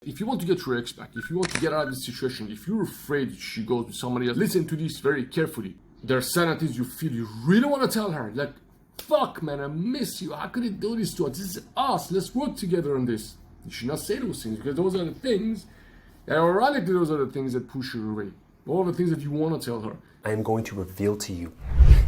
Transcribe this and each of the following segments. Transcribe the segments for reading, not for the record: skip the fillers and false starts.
If you want to get your ex back, if you want to get out of this situation, if you're afraid she goes with somebody else, listen to this very carefully. There are sentences you feel you really want to tell her, like, fuck man, I miss you. How could you do this to us? This is us. Let's work together on this. You should not say those things, because those are the things, and ironically, those are the things that push her away. All the things that you want to tell her. I am going to reveal to you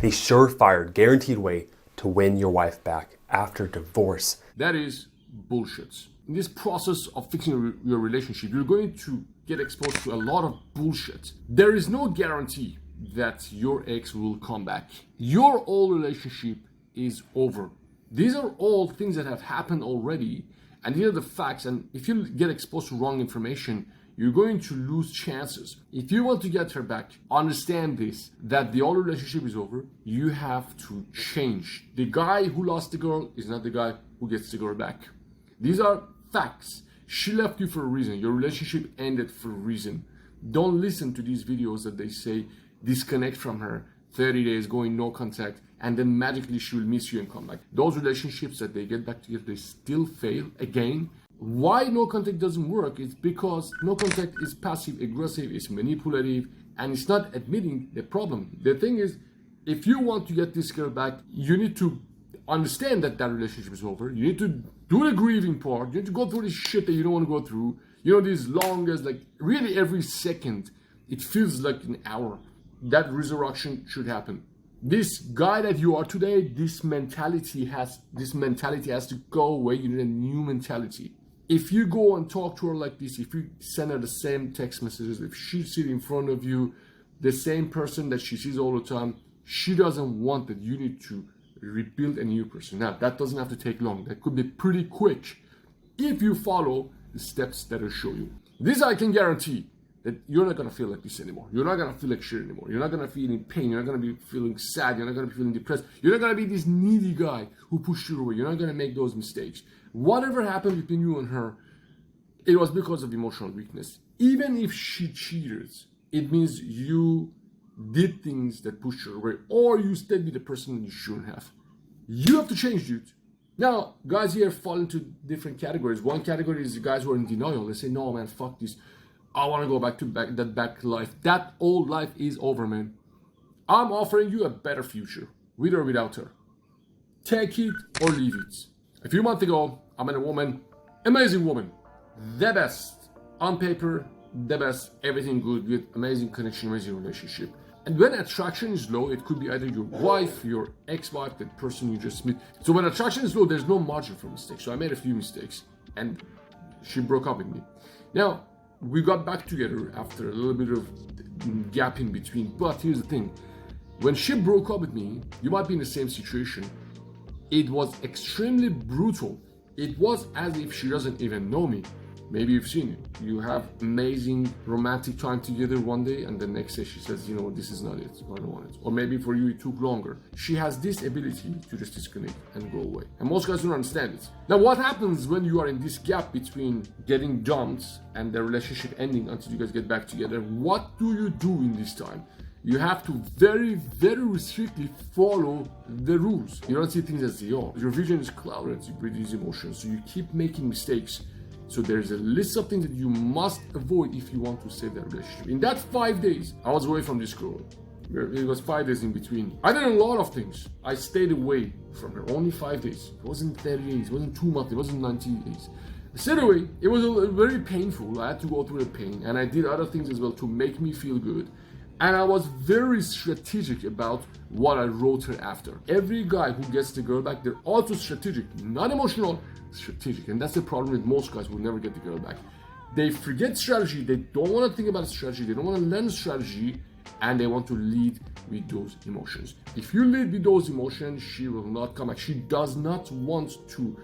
the surefire, guaranteed way to win your wife back after divorce. That is bullshit. In this process of fixing your relationship, you're going to get exposed to a lot of bullshit. There is no guarantee that your ex will come back. Your old relationship is over. These are all things that have happened already, and these are the facts. And if you get exposed to wrong information, you're going to lose chances. If you want to get her back, understand this, that the old relationship is over. You have to change. The guy who lost the girl is not the guy who gets the girl back. These are facts. She left you for a reason. Your relationship ended for a reason. Don't listen to these videos that they say disconnect from her, 30 days going no contact, and then magically she will miss you and come back. Those relationships that they get back together, they still fail again. Why no contact doesn't work is because no contact is passive aggressive, it's manipulative, and it's not admitting the problem. The thing is, if you want to get this girl back, you need to understand that that relationship is over. You need to do the grieving part. You need to go through this shit that you don't want to go through. You know, these longest, like really every second, it feels like an hour. That resurrection should happen. This guy that you are today, this mentality has to go away. You need a new mentality. If you go and talk to her like this, if you send her the same text messages, if she sits in front of you, the same person that she sees all the time, she doesn't want that. You need to rebuild a new person. Now, that doesn't have to take long. That could be pretty quick if you follow the steps that I'll show you. This I can guarantee that you're not going to feel like this anymore. You're not going to feel like shit anymore. You're not going to feel in pain. You're not going to be feeling sad. You're not going to be feeling depressed. You're not going to be this needy guy who pushed you away. You're not going to make those mistakes. Whatever happened between you and her, it was because of emotional weakness. Even if she cheated, it means you did things that pushed her away, or you stayed with the person you shouldn't have. You have to change, dude. Now, guys here fall into different categories. One category is the guys who are in denial. They say, no, man, fuck this. I want to go back to that back life. That old life is over, man. I'm offering you a better future, with or without her. Take it or leave it. A few months ago, I met a woman, amazing woman, the best. On paper, the best, everything good, with amazing connection, amazing relationship. And when attraction is low, it could be either your wife, your ex-wife, the person you just met. So when attraction is low, there's no margin for mistakes. So I made a few mistakes, and she broke up with me. Now, we got back together after a little bit of gap in between. But here's the thing. When she broke up with me, you might be in the same situation. It was extremely brutal. It was as if she doesn't even know me. Maybe you've seen it. You have amazing romantic time together one day, and the next day she says, you know, this is not it. I don't want it. Or maybe for you it took longer. She has this ability to just disconnect and go away. And most guys don't understand it. Now, what happens when you are in this gap between getting dumped and the relationship ending until you guys get back together? What do you do in this time? You have to very, very strictly follow the rules. You don't see things as they are. Your vision is clouded with these emotions, so you keep making mistakes. So there's a list of things that you must avoid if you want to save that relationship. In that 5 days, I was away from this girl. It was 5 days in between. I did a lot of things. I stayed away from her only 5 days. It wasn't 30 days, it wasn't 2 months, it wasn't 90 days. I stayed away. It was very painful. I had to go through the pain, and I did other things as well to make me feel good. And I was very strategic about what I wrote her after. Every guy who gets the girl back, they're also strategic, not emotional, strategic. And that's the problem with most guys who never get the girl back. They forget strategy, they don't want to think about strategy, they don't want to learn strategy, and they want to lead with those emotions. If you lead with those emotions, she will not come back. She does not want to.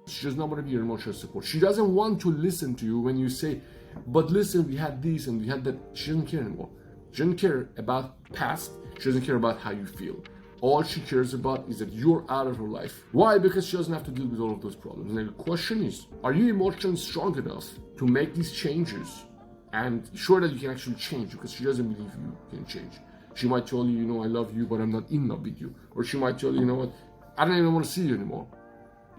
She does not want to be your emotional support. She doesn't want to listen to you when you say, but listen, we had this and we had that. She doesn't care anymore. She doesn't care about past. She doesn't care about how you feel. All she cares about is that you're out of her life. Why? Because she doesn't have to deal with all of those problems. And the question is, are you emotionally strong enough to make these changes and sure that you can actually change? Because she doesn't believe you can change. She might tell you, I love you, but I'm not in love with you. Or she might tell you, I don't even want to see you anymore.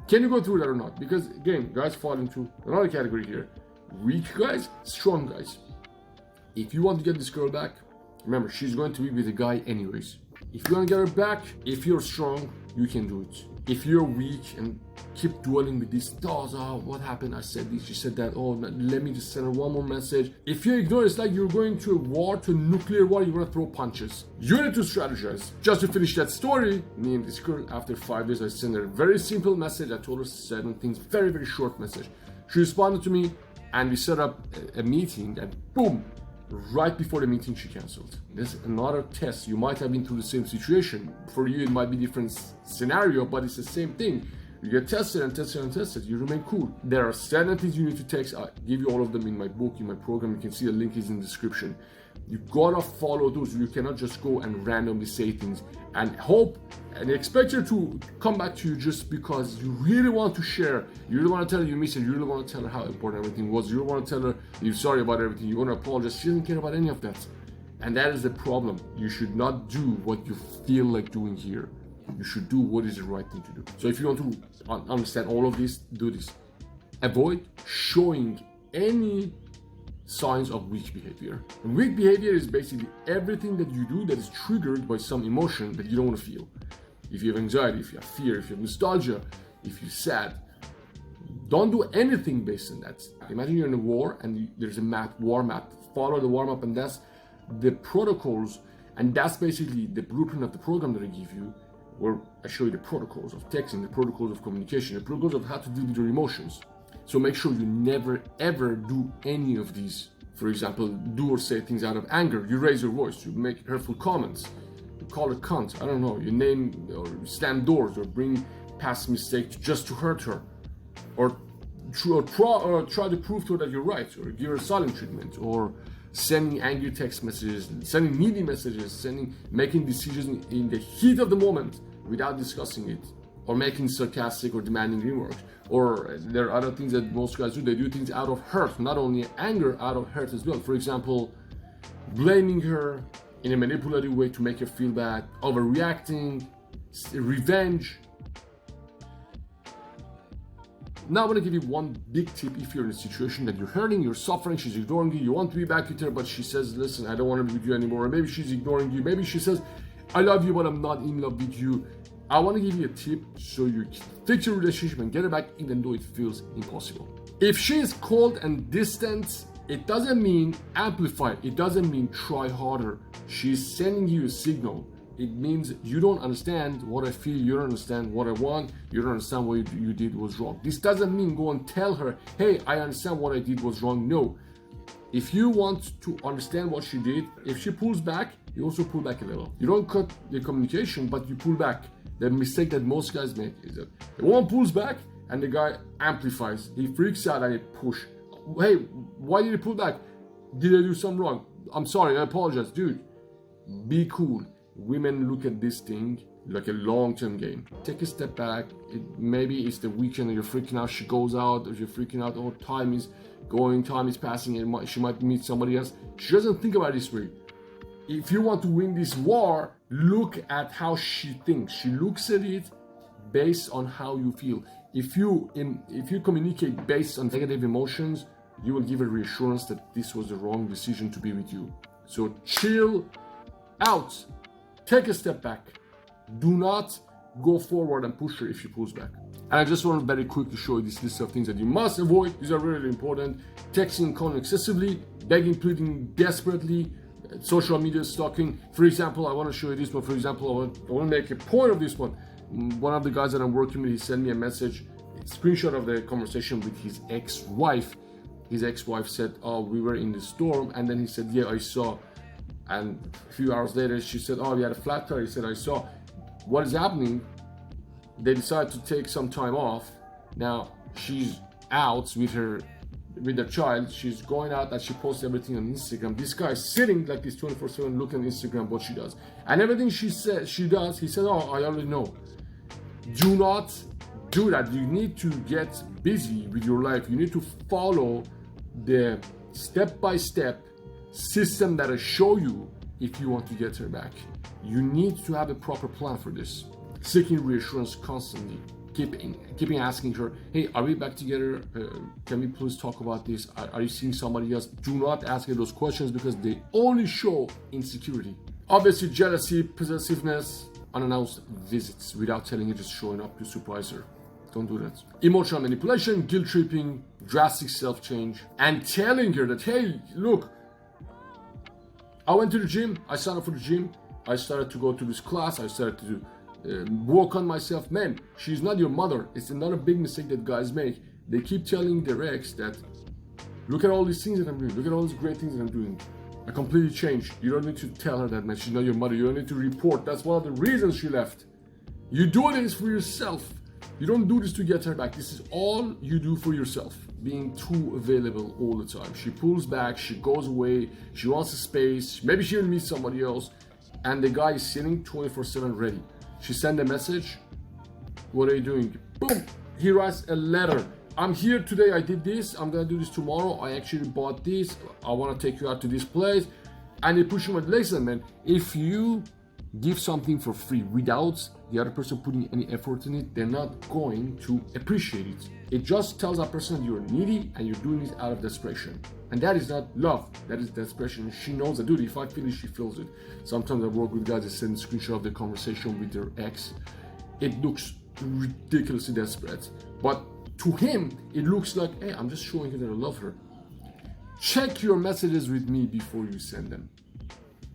Can you go through that or not? Because again, guys fall into another category here. Weak guys, strong guys. If you want to get this girl back, remember, she's going to be with a guy anyways. If you want to get her back, if you're strong, you can do it. If you're weak and keep dwelling with these thoughts, oh, what happened? I said this, she said that, oh, let me just send her one more message. If you ignore it, it's like you're going to a war, to a nuclear war, you're gonna throw punches. You need to strategize. Just to finish that story, me and this girl, after 5 years, I sent her a very simple message. I told her 7 things, very, very short message. She responded to me, and we set up a meeting, and boom, right before the meeting she canceled. This is another test. You might have been through the same situation. For you it might be different scenario, but it's the same thing. You get tested and tested and tested, you remain cool. There are 7 things you need to take. I give you all of them in my book, in my program. You can see the link is in the description. You gotta follow those. You cannot just go and randomly say things and hope and expect her to come back to you just because you really want to share. You really want to tell her you miss her. You really want to tell her how important everything was. You really want to tell her you're sorry about everything. You want to apologize. She doesn't care about any of that. And that is the problem. You should not do what you feel like doing here. You should do what is the right thing to do. So if you want to understand all of this, do this. Avoid showing any signs of weak behavior. And weak behavior is basically everything that you do that is triggered by some emotion that you don't want to feel. If you have anxiety, if you have fear, if you have nostalgia, if you're sad, don't do anything based on that. Imagine you're in a war and there's a map, war map. Follow the war map, and that's the protocols, and that's basically the blueprint of the program that I give you, where I show you the protocols of texting, the protocols of communication, the protocols of how to deal with your emotions. So make sure you never ever do any of these. For example, do or say things out of anger. You raise your voice, you make hurtful comments, you call her cunt, I don't know, you name or slam doors or bring past mistakes just to hurt her. Or try to prove to her that you're right, or give her silent treatment, or sending angry text messages, sending needy messages, making decisions in the heat of the moment without discussing it, or making sarcastic or demanding remarks. Or there are other things that most guys do. They do things out of hurt, not only anger, out of hurt as well. For example, blaming her in a manipulative way to make her feel bad, overreacting, revenge. Now I'm gonna give you one big tip. If you're in a situation that you're hurting, you're suffering, she's ignoring you, you want to be back with her, but she says, listen, I don't want to be with you anymore. Or maybe she's ignoring you. Maybe she says, I love you, but I'm not in love with you. I want to give you a tip so you can fix your relationship and get her back even though it feels impossible. If she is cold and distant, it doesn't mean amplify. It doesn't mean try harder. She's sending you a signal. It means you don't understand what I feel, you don't understand what I want, you don't understand what you did was wrong. This doesn't mean go and tell her, hey, I understand what I did was wrong. No. If you want to understand what she did, if she pulls back, you also pull back a little. You don't cut the communication, but you pull back. The mistake that most guys make is that the woman pulls back and the guy amplifies. He freaks out and he push. Hey, why did you pull back? Did I do something wrong? I'm sorry, I apologize. Dude, be cool. Women look at this thing like a long-term game. Take a step back. Maybe it's the weekend and you're freaking out. She goes out, or you're freaking out. Oh, time is going, time is passing, and she might meet somebody else. She doesn't think about it this way. If you want to win this war, look at how she thinks. She looks at it based on how you feel. If you communicate based on negative emotions, you will give a reassurance that this was the wrong decision to be with you. So chill out. Take a step back. Do not go forward and push her if she pulls back. And I just want to very quickly show you this list of things that you must avoid. These are really important. Texting and calling excessively, begging, pleading desperately, social media stalking. For example, I want to show you this one. For example, I want to make a point of this one. One of the guys that I'm working with, he sent me a message, a screenshot of the conversation with his ex-wife. His ex-wife said, oh, we were in the storm. And then he said, yeah, I saw. And a few hours later, she said, oh, we had a flat tire. He said, I saw. What is happening? They decided to take some time off. Now, she's out with their child. She's going out and she posts everything on Instagram. This guy is sitting like this 24/7 looking at Instagram what she does. And everything she does, he said, oh, I already know. Do not do that. You need to get busy with your life. You need to follow the step-by-step system that I show you if you want to get her back. You need to have a proper plan for this. Seeking reassurance constantly. keeping asking her, hey, are we back together? Can we please talk about this? Are you seeing somebody else? Do not ask her those questions because they only show insecurity. Obviously, jealousy, possessiveness, unannounced visits without telling her, just showing up to surprise her. Don't do that. Emotional manipulation, guilt tripping, drastic self-change, and telling her that, hey, look, I went to the gym, I signed up for the gym, I started to go to this class, I started to work on myself. Man, she's not your mother. It's another big mistake that guys make. They keep telling their ex that, look at all these things that I'm doing, look at all these great things that I'm doing. I completely changed. You don't need to tell her that, man. She's not your mother. You don't need to report. That's one of the reasons she left. You do this for yourself. You don't do this to get her back. This is all you do for yourself. Being too available all the time. She pulls back, she goes away, she wants a space, maybe she will meet somebody else, and the guy is sitting 24/7 ready. She sent a message, what are you doing? Boom! He writes a letter. I'm here today, I did this, I'm gonna do this tomorrow, I actually bought this, I wanna take you out to this place. And they push him with, listen, man, if you give something for free without the other person putting any effort in it, they're not going to appreciate it. It just tells that person that you're needy and you're doing it out of desperation. And that is not love, that is desperation. She knows that, dude, if I feel it, she feels it. Sometimes I work with guys that send a screenshot of the conversation with their ex. It looks ridiculously desperate. But to him, it looks like, hey, I'm just showing her that I love her. Check your messages with me before you send them.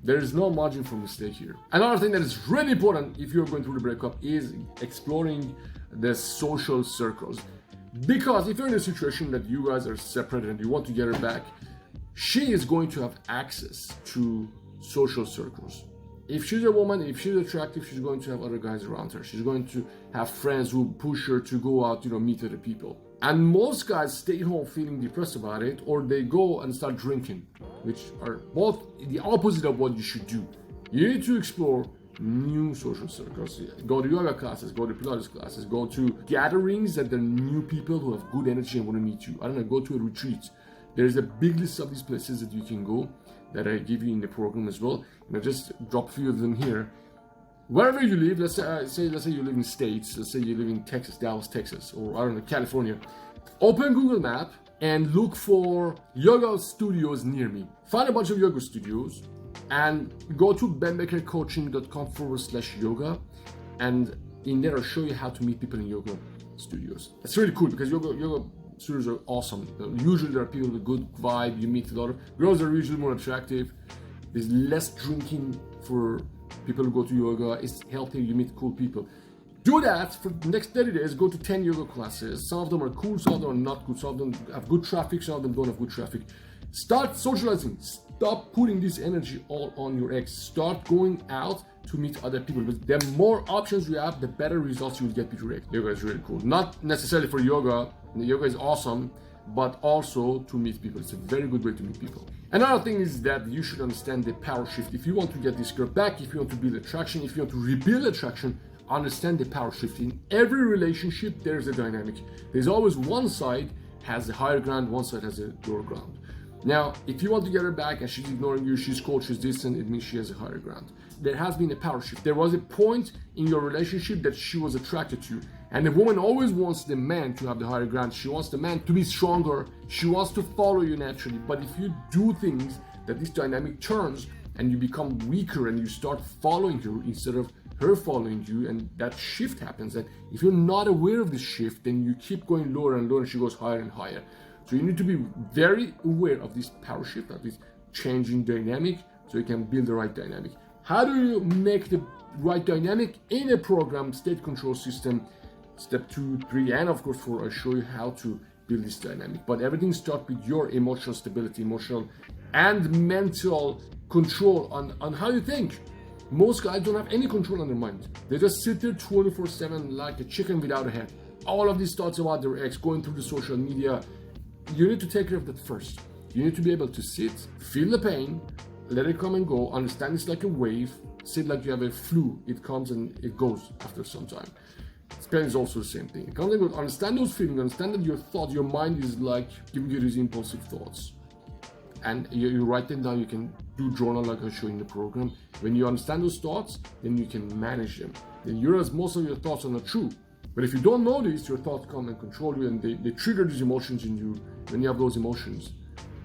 There is no margin for mistake here. Another thing that is really important if you're going through the breakup is exploring the social circles. Because if you're in a situation that you guys are separated and you want to get her back, she is going to have access to social circles. If she's a woman, if she's attractive, she's going to have other guys around her. She's going to have friends who push her to go out, meet other people. And most guys stay home feeling depressed about it, or they go and start drinking, which are both the opposite of what you should do. You need to explore new social circles. Go to yoga classes, go to Pilates classes, go to gatherings that there are new people who have good energy and want to meet you. I don't know, go to a retreat. There's a big list of these places that you can go that I give you in the program as well. Just drop a few of them here. Wherever you live, let's say you live in States, let's say you live in Texas, Dallas, Texas, or I don't know, California. Open Google Map and look for yoga studios near me. Find a bunch of yoga studios and go to benbakercoaching.com/yoga, and in there I'll show you how to meet people in yoga studios. It's really cool because yoga studios are awesome. Usually there are people with good vibe, you meet a lot of girls are usually more attractive. There's less drinking for people who go to yoga. It's healthier, you meet cool people. Do that for the next 30 days. Go to 10 yoga classes. Some of them are cool, some of them are not good. Some of them have good traffic, some of them don't have good traffic. Start socializing. Stop putting this energy all on your ex. Start going out to meet other people. But the more options you have, the better results you will get with your ex. Yoga is really cool. Not necessarily for yoga. Yoga is awesome, but also to meet people. It's a very good way to meet people. Another thing is that you should understand the power shift. If you want to get this girl back, if you want to build attraction, if you want to rebuild attraction, understand the power shift. In every relationship, there's a dynamic. There's always one side has the higher ground, one side has the lower ground. Now, if you want to get her back and she's ignoring you, she's cold, she's distant, it means she has a higher ground. There has been a power shift. There was a point in your relationship that she was attracted to you. And the woman always wants the man to have the higher ground. She wants the man to be stronger. She wants to follow you naturally. But if you do things that this dynamic turns and you become weaker and you start following her instead of her following you, and that shift happens, and if you're not aware of this shift, then you keep going lower and lower and she goes higher and higher. So you need to be very aware of this power shift, of this changing dynamic, so you can build the right dynamic. How do you make the right dynamic in a program, state control system? Step 2, 3, and of course 4, I show you how to build this dynamic. But everything starts with your emotional stability, emotional and mental control on how you think. Most guys don't have any control on their mind. They just sit there 24/7 like a chicken without a head. All of these thoughts about their ex, going through the social media. You need to take care of that first. You need to be able to sit, feel the pain, let it come and go, understand it's like a wave, sit like you have a flu. It comes and it goes after some time. Pain is also the same thing. It comes and goes. Understand those feelings, understand that your mind is like giving you these impulsive thoughts. And you write them down, you can do journal like I show in the program. When you understand those thoughts, then you can manage them. Then you realize most of your thoughts are not true. But if you don't know this, your thoughts come and control you, and they trigger these emotions in you. When you have those emotions,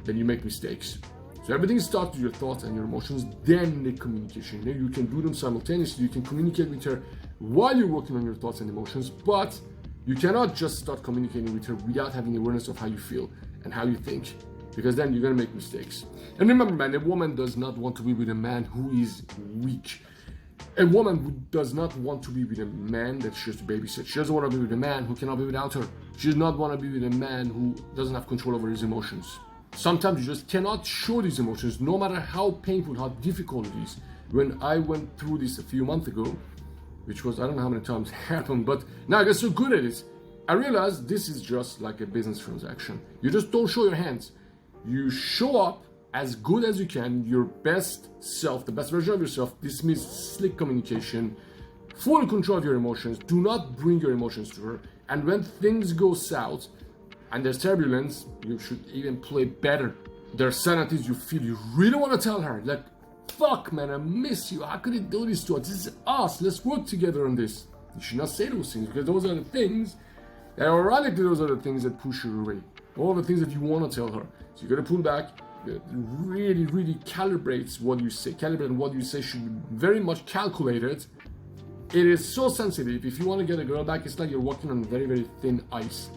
then you make mistakes. So everything starts with your thoughts and your emotions, then the communication. Then you can do them simultaneously. You can communicate with her while you're working on your thoughts and emotions, but you cannot just start communicating with her without having awareness of how you feel and how you think, because then you're gonna make mistakes. And remember, man, a woman does not want to be with a man who is weak. A woman who does not want to be with a man that she has to babysit. She doesn't want to be with a man who cannot be without her. She does not want to be with a man who doesn't have control over his emotions. Sometimes you just cannot show these emotions, no matter how painful, how difficult it is. When I went through this a few months ago, which was, I don't know how many times it happened, but now I got so good at it, I realized this is just like a business transaction. You just don't show your hands. You show up as good as you can, your best self, the best version of yourself. This means slick communication, full control of your emotions. Do not bring your emotions to her. And when things go south and there's turbulence, you should even play better. There are sanities you feel you really want to tell her, like, fuck man, I miss you. How could you do this to us? This is us. Let's work together on this. You should not say those things, because those are the things that, ironically, those are the things that push her away. All the things that you want to tell her. So you gotta pull back. Really, really calibrates what you say. Calibrate what you say should be very much calculated. It is so sensitive. If you want to get a girl back, it's like you're walking on very, very thin ice.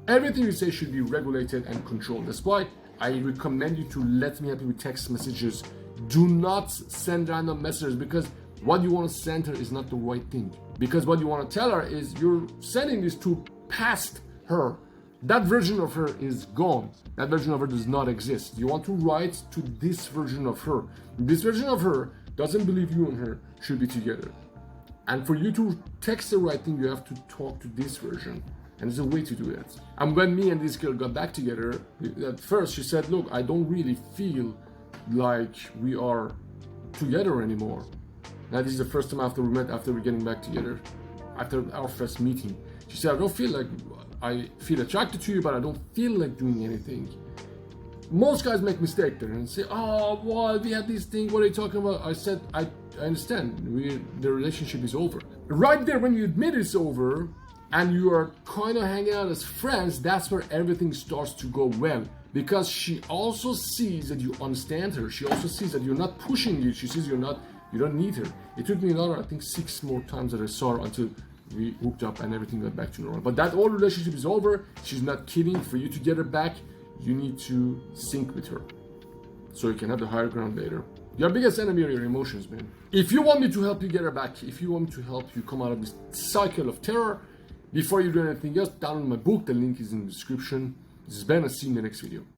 Everything you say should be regulated and controlled. That's why I recommend you to let me help you with text messages. Do not send random messages, because what you want to send her is not the right thing. Because what you want to tell her is you're sending this to past her. That version of her is gone. That version of her does not exist. You want to write to this version of her. This version of her doesn't believe you and her should be together. And for you to text the right thing, you have to talk to this version. And there's a way to do that. And when me and this girl got back together, at first she said, look, I don't really feel like we are together anymore. Now this is the first time after we met, after we're getting back together, after our first meeting. She said, I don't feel like, I feel attracted to you, but I don't feel like doing anything. Most guys make mistake there and say, oh, well, we had this thing, what are you talking about? I said, I understand, the relationship is over. Right there, when you admit it's over, and you are kind of hanging out as friends, that's where everything starts to go well. Because she also sees that you understand her. She also sees that you're not pushing you. She sees you don't need her. It took me another, I think, 6 more times that I saw her until we hooked up and everything got back to normal. But that old relationship is over. She's not kidding. For you to get her back, you need to sync with her, so you can have the higher ground later. Your biggest enemy are your emotions, man. If you want me to help you get her back, if you want me to help you come out of this cycle of terror, before you do anything else, download my book. The link is in the description. This is Ben. I'll see you in the next video.